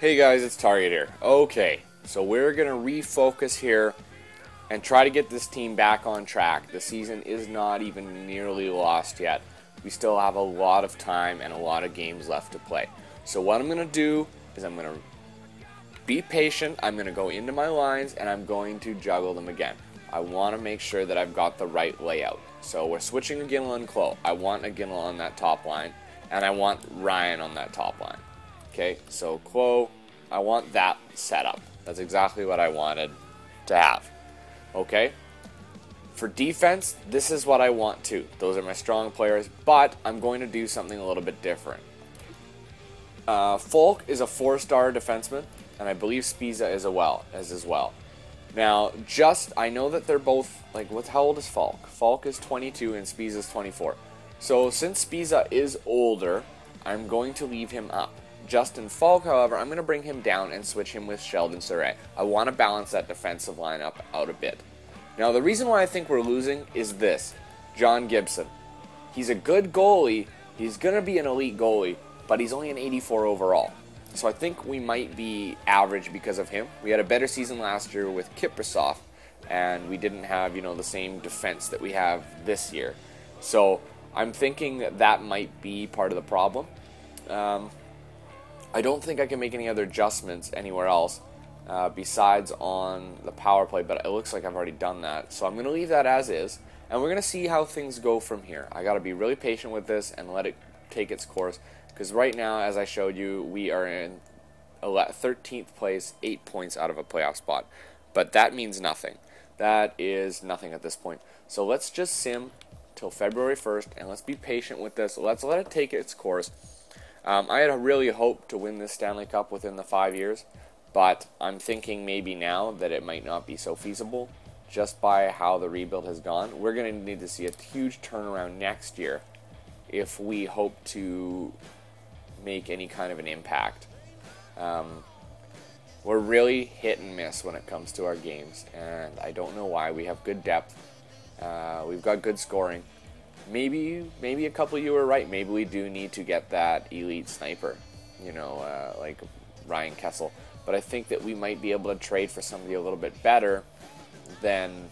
Hey guys, it's Target here. Okay, so we're going to refocus here and try to get this team back on track. The season is not even nearly lost yet. We still have a lot of time and a lot of games left to play. So what I'm going to do is I'm going to be patient. I'm going to go into my lines and I'm going to juggle them again. I want to make sure that I've got the right layout. So we're switching Iginla and Clo. I want Iginla on that top line and I want Ryan on that top line. Okay, so Clo, I want that set up. That's exactly what I wanted to have. Okay, for defense, this is what I want too. Those are my strong players, but I'm going to do something a little bit different. Folk is a 4-star defenseman, and I believe Spiza is as well. Now, I know that they're both, how old is Falk? Falk is 22 and Spiza is 24. So since Spiza is older, I'm going to leave him up. Justin Falk, however, I'm going to bring him down and switch him with Sheldon Surrey. I want to balance that defensive lineup out a bit. Now, the reason why I think we're losing is this. John Gibson. He's a good goalie. He's going to be an elite goalie, but he's only an 84 overall. So I think we might be average because of him. We had a better season last year with Kiprasov, and we didn't have, the same defense that we have this year. So I'm thinking that might be part of the problem. I don't think I can make any other adjustments anywhere else besides on the power play, but it looks like I've already done that. So I'm going to leave that as is, and we're going to see how things go from here. I got to be really patient with this and let it take its course, because right now, as I showed you, we are in 13th place, 8 points out of a playoff spot. But that means nothing. That is nothing at this point. So let's just sim till February 1st, and let's be patient with this. Let's let it take its course. I had really hoped to win this Stanley Cup within the 5 years, but I'm thinking maybe now that it might not be so feasible just by how the rebuild has gone. We're going to need to see a huge turnaround next year if we hope to make any kind of an impact. We're really hit and miss when it comes to our games, and I don't know why. We have good depth. We've got good scoring. Maybe a couple of you are right. Maybe we do need to get that elite sniper, like Ryan Kessel. But I think that we might be able to trade for somebody a little bit better than,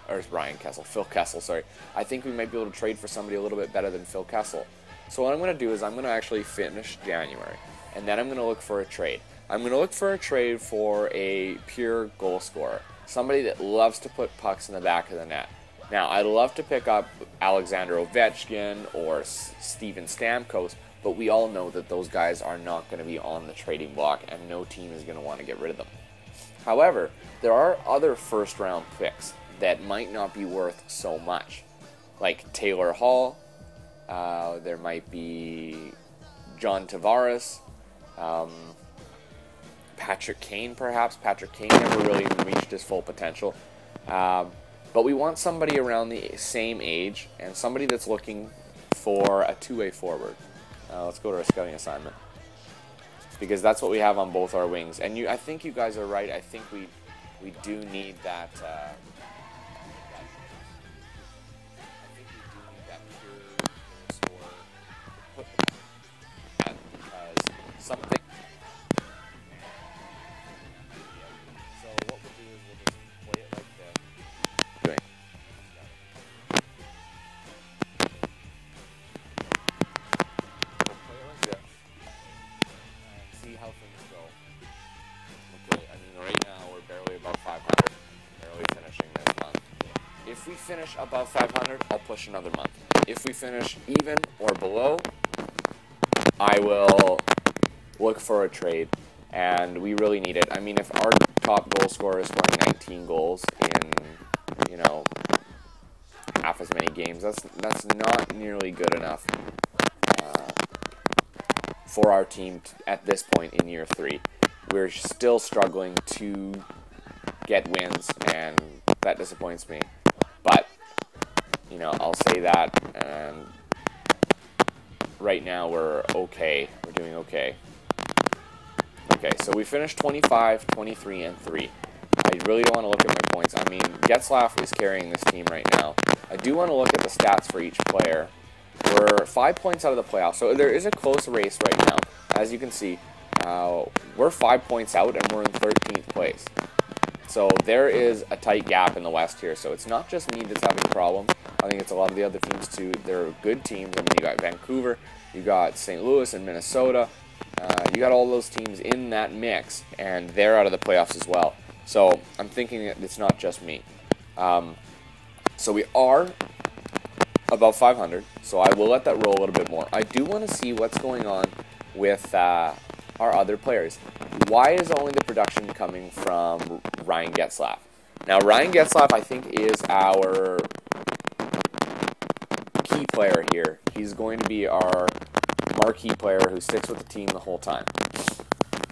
or Ryan Kessel, Phil Kessel, sorry. I think we might be able to trade for somebody a little bit better than Phil Kessel. So what I'm going to do is I'm going to actually finish January, and then I'm going to look for a trade. I'm going to look for a trade for a pure goal scorer, somebody that loves to put pucks in the back of the net. Now, I'd love to pick up Alexander Ovechkin or Steven Stamkos, but we all know that those guys are not going to be on the trading block, and no team is going to want to get rid of them. However, there are other first-round picks that might not be worth so much, like Taylor Hall. There might be John Tavares, Patrick Kane, perhaps. Patrick Kane never really reached his full potential. But we want somebody around the same age and somebody that's looking for a two-way forward. Let's go to our scouting assignment, because that's what we have on both our wings. And I think you guys are right. I think we do need that. I think we do need that pure goal scorer because something. So what we'll do is we'll just play it like this. Doing. We'll play it like this and see how things go. Okay, right now we're barely above 500, barely finishing this month. If we finish above 500, I'll push another month. If we finish even or below, I will look for a trade, and we really need it. If our top goal scorer is scoring 19 goals in half as many games, that's not nearly good enough for our team at this point in year 3. We're still struggling to get wins, and that disappoints me. But I'll say that, and right now we're okay. We're doing okay. Okay, so we finished 25, 23, and 3. I really don't want to look at my points. Getzlaf is carrying this team right now. I do want to look at the stats for each player. We're 5 points out of the playoffs, so there is a close race right now, as you can see. we're 5 points out and we're in 13th place. So there is a tight gap in the West here. So it's not just me that's having a problem. I think it's a lot of the other teams too. They're good teams. I mean, you got Vancouver, you got St. Louis and Minnesota. You got all those teams in that mix, and they're out of the playoffs as well. So I'm thinking that it's not just me. So we are above 500, so I will let that roll a little bit more. I do want to see what's going on with our other players. Why is only the production coming from Ryan Getzlaf? Now, Ryan Getzlaf, I think, is our key player here. He's going to be our marquee player who sticks with the team the whole time.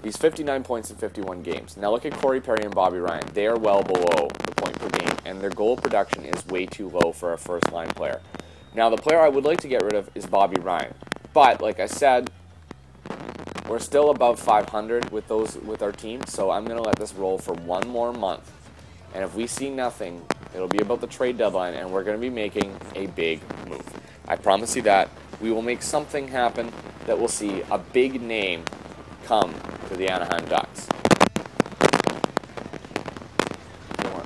He's 59 points in 51 games. Now look at Corey Perry and Bobby Ryan. They are well below the point per game, and their goal production is way too low for a first-line player. Now the player I would like to get rid of is Bobby Ryan. But, like I said, we're still above 500 with our team, so I'm going to let this roll for one more month. And if we see nothing, it'll be about the trade deadline, and we're going to be making a big move. I promise you that. We will make something happen that will see a big name come to the Anaheim Ducks.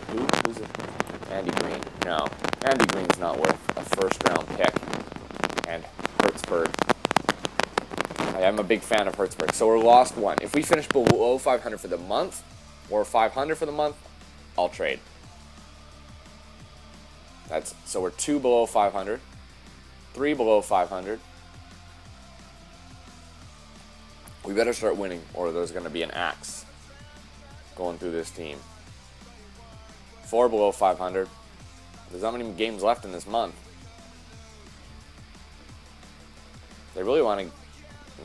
Who's it? Andy Green. No. Andy Green's not worth a first-round pick. And Hertzberg. I'm a big fan of Hertzberg. So we're lost one. If we finish below 500 for the month, or 500 for the month, I'll trade. So we're 2 below 500. 3 below 500. We better start winning, or there's going to be an axe going through this team. 4 below 500. There's not many games left in this month. They really want to...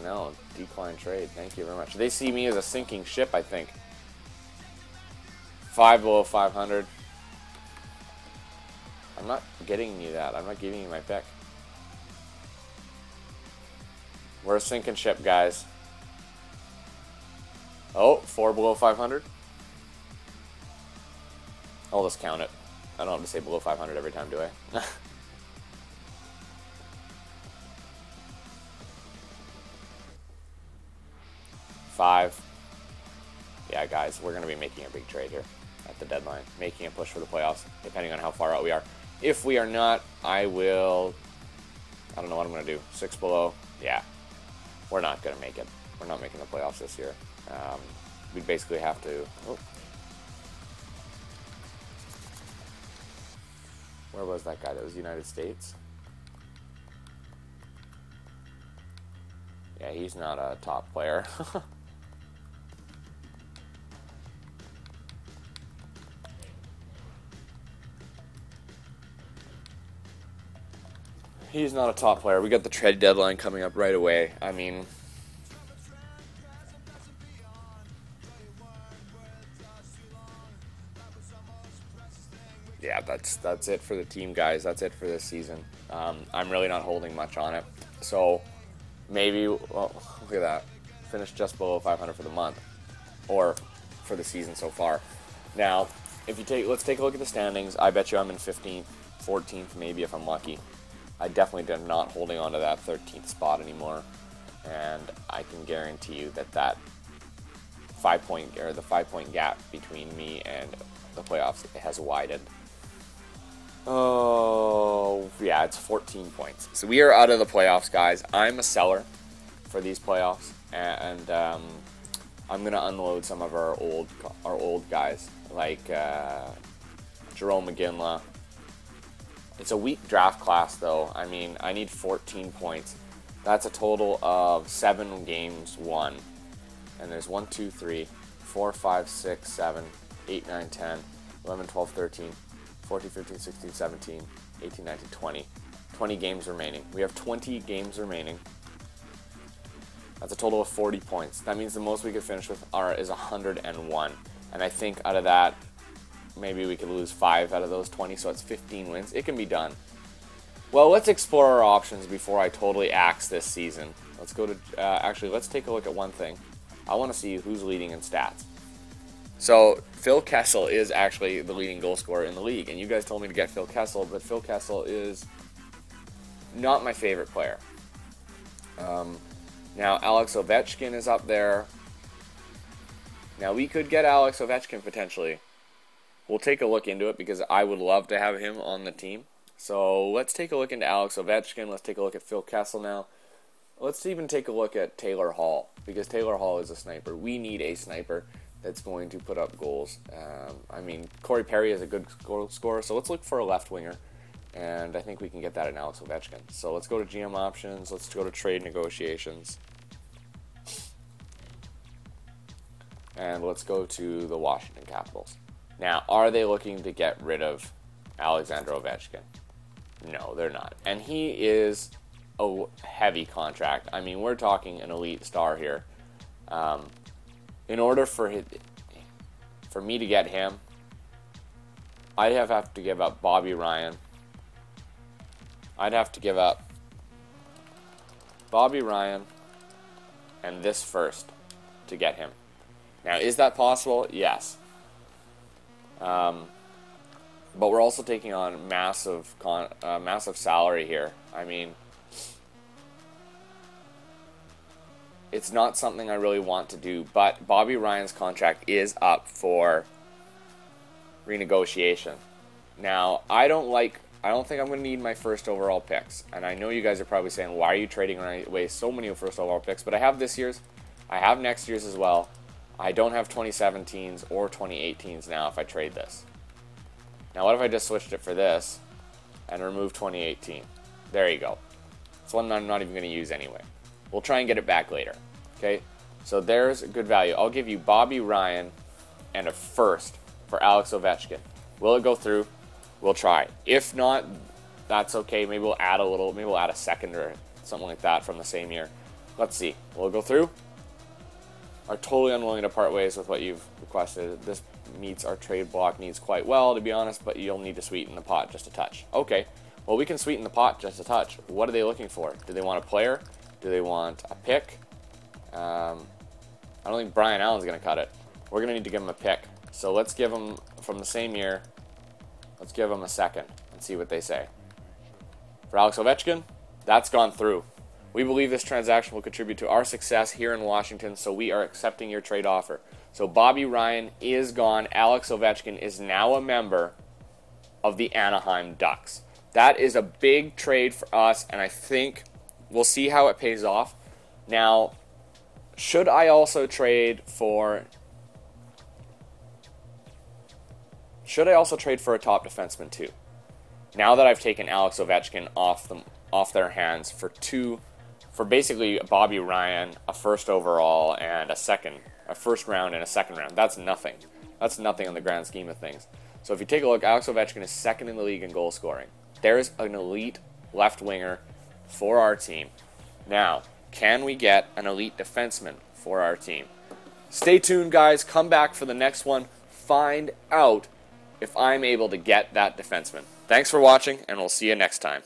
No, decline trade. Thank you very much. They see me as a sinking ship, I think. 5 below 500. I'm not getting you that. I'm not giving you my pick. We're a sinking ship, guys. Oh, 4 below 500. I'll just count it. I don't have to say below 500 every time, do I? 5. Yeah, guys, we're going to be making a big trade here at the deadline. Making a push for the playoffs, depending on how far out we are. If we are not, I don't know what I'm going to do. 6 below. Yeah. We're not going to make it. We're not making the playoffs this year. We basically have to... Oh. Where was that guy? That was United States? Yeah, he's not a top player. He's not a top player. We got the trade deadline coming up right away. I mean... Yeah, that's it for the team, guys. That's it for this season. I'm really not holding much on it. So, maybe... Well, look at that. Finished just below 500 for the month. Or for the season so far. Now, let's take a look at the standings. I bet you I'm in 15th, 14th, maybe if I'm lucky. I definitely am not holding on to that 13th spot anymore, and I can guarantee you that the 5-point gap between me and the playoffs has widened. Oh, yeah, it's 14 points. So we are out of the playoffs, guys. I'm a seller for these playoffs, and I'm gonna unload some of our old guys like Jerome McGinley. It's a weak draft class, though. I mean, I need 14 points. That's a total of 7 games won. And there's 1, 2, 3, 4, 5, 6, 7, 8, 9, 10, 11, 12, 13, 14, 15, 16, 17, 18, 19, 20. 20 games remaining. We have 20 games remaining. That's a total of 40 points. That means the most we could finish with is 101. And I think out of that, maybe we could lose 5 out of those 20, so it's 15 wins. It can be done. Well, let's explore our options before I totally axe this season. Let's go to... actually, let's take a look at one thing. I want to see who's leading in stats. So, Phil Kessel is actually the leading goal scorer in the league, and you guys told me to get Phil Kessel, but Phil Kessel is not my favorite player. Now, Alex Ovechkin is up there. Now, we could get Alex Ovechkin potentially. We'll take a look into it because I would love to have him on the team. So let's take a look into Alex Ovechkin. Let's take a look at Phil Kessel now. Let's even take a look at Taylor Hall, because Taylor Hall is a sniper. We need a sniper that's going to put up goals. I mean, Corey Perry is a good goal scorer, so let's look for a left winger. And I think we can get that in Alex Ovechkin. So let's go to GM options. Let's go to trade negotiations. And let's go to the Washington Capitals. Now, are they looking to get rid of Alexander Ovechkin? No, they're not. And he is a heavy contract. I mean, we're talking an elite star here. In order for me to get him, I'd have to give up Bobby Ryan. I'd have to give up Bobby Ryan and this first to get him. Now, is that possible? Yes. But we're also taking on massive salary here. I mean, it's not something I really want to do, but Bobby Ryan's contract is up for renegotiation. Now, I don't think I'm going to need my first overall picks. And I know you guys are probably saying, why are you trading away so many first overall picks? But I have this year's. I have next year's as well. I don't have 2017s or 2018s now if I trade this. Now, what if I just switched it for this and remove 2018? There you go. It's one I'm not even going to use anyway. We'll try and get it back later. Okay? So there's good value. I'll give you Bobby Ryan and a first for Alex Ovechkin. Will it go through? We'll try. If not, that's okay. Maybe we'll add a little, maybe we'll add a second or something like that from the same year. Let's see. Will it go through? Are totally unwilling to part ways with what you've requested. This meets our trade block needs quite well, to be honest, but you'll need to sweeten the pot just a touch. Okay. Well, we can sweeten the pot just a touch. What are they looking for? Do they want a player? Do they want a pick? I don't think Brian Allen's going to cut it. We're going to need to give him a pick. So let's give him, from the same year, let's give him a second and see what they say. For Alex Ovechkin, that's gone through. We believe this transaction will contribute to our success here in Washington, so we are accepting your trade offer. So Bobby Ryan is gone. Alex Ovechkin is now a member of the Anaheim Ducks. That is a big trade for us, and I think we'll see how it pays off. Now, should I also trade for a top defenseman too? Now that I've taken Alex Ovechkin off their hands for basically Bobby Ryan, a first overall, and a first round and a second round. That's nothing. That's nothing in the grand scheme of things. So if you take a look, Alex Ovechkin is second in the league in goal scoring. There's an elite left winger for our team. Now, can we get an elite defenseman for our team? Stay tuned, guys. Come back for the next one. Find out if I'm able to get that defenseman. Thanks for watching, and we'll see you next time.